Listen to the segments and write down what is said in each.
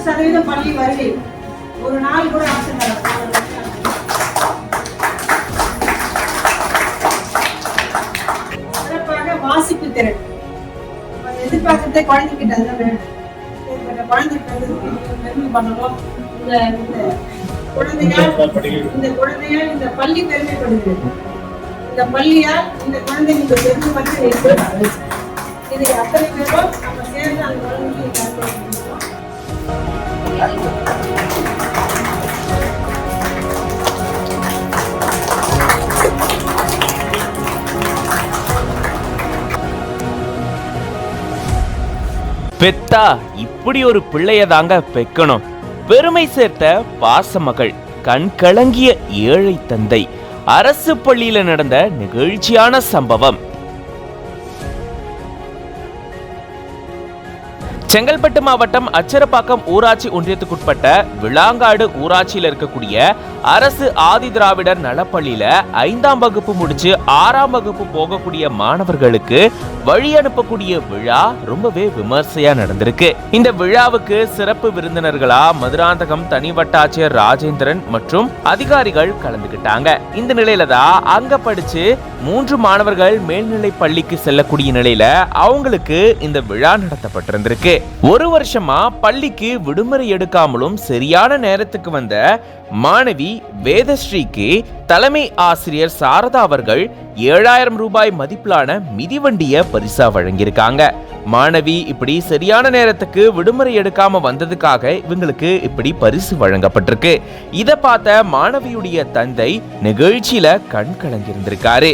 100% பள்ளி வருகை. ஒரு நாள் கூட ஆசை. சிறப்பாக வாசிப்பு திறன் எதிர்பார்க்கறதே குழந்தைகிட்ட அதுதான் வேணும். குழந்தைக்கு பண்ணணும். இந்த குழந்தையால் இந்த பள்ளி பெருமைப்படுகிறது. இந்த பள்ளியால் இந்த குழந்தை இந்த பெருமை பற்றி இதை அத்தனை பேரும் நம்ம சேர்ந்து அந்த குழந்தைக்கு பெத்தா இப்படி ஒரு பிள்ளைய தாங்க பெக்கணும். பெருமை சேர்த்த பாசமகள், கண் கலங்கிய ஏழை தந்தை. அரசு பள்ளியில நடந்த நிகழ்ச்சியான சம்பவம். செங்கல்பட்டு மாவட்டம் அச்சரப்பாக்கம் ஊராட்சி ஒன்றியத்துக்குட்பட்ட விளாங்காடு ஊராட்சியில் இருக்கக்கூடிய அரசு ஆதி திராவிடர் நலப்பள்ளியில 5ஆம் வகுப்பு முடிச்சு 6ஆம் வகுப்பு போகக்கூடிய மாணவர்களுக்கு வழி அனுப்பக்கூடிய விழா ரொம்பவே விமர்சையா நடந்திருக்கு. இந்த விழாவுக்கு சிறப்பு விருந்தினர்களா மதுராந்தகம் தனி வட்டாட்சியர் ராஜேந்திரன் மற்றும் அதிகாரிகள் கலந்துகிட்டாங்க. இந்த நிலையில தான் அங்க படிச்சு 3 மாணவர்கள் மேல்நிலை பள்ளிக்கு செல்லக்கூடிய நிலையில அவங்களுக்கு இந்த விழா நடத்தப்பட்டிருந்திருக்கு. ஒரு வருஷமா பள்ளிக்கு விடுமுறை எடுக்காமலும் சரியான நேரத்துக்கு வந்த மாணவி வேதஸ்ரீக்கு தலைமை ஆசிரியர் சாரதா அவர்கள் 7000 ரூபாய் மதிப்பிலான மிதிவண்டிய பரிசா வழங்கியிருக்காங்க. மாணவி இப்படி சரியான நேரத்துக்கு விடுமுறை எடுக்காம வந்ததுக்காக இவங்களுக்கு இப்படி பரிசு வழங்கப்பட்டிருக்கு. இதை பார்த்த மாணவியுடைய தந்தை நிகழ்ச்சியில கண் கலங்கியிருந்திருக்காரு.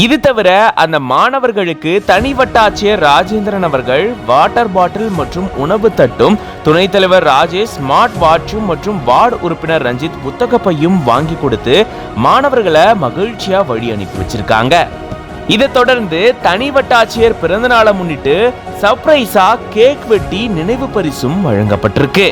இது தவிர அந்த மாணவர்களுக்கு தனி வட்டாட்சியர் ராஜேந்திரன் அவர்கள் வாட்டர் பாட்டில் மற்றும் உணவு தட்டும், துணைத் தலைவர் ராஜேஷ் ஸ்மார்ட் வாட்சும் மற்றும் வார்டு உறுப்பினர் ரஞ்சித் புத்தக பையும் வாங்கி கொடுத்து மாணவர்களை மகிழ்ச்சியா வழி அனுப்பி வச்சிருக்காங்க. இதை தொடர்ந்து தனி வட்டாட்சியர் பிறந்த நாளை முன்னிட்டு சர்ப்ரைஸா கேக் வெட்டி நினைவு பரிசும் வழங்கப்பட்டிருக்கு.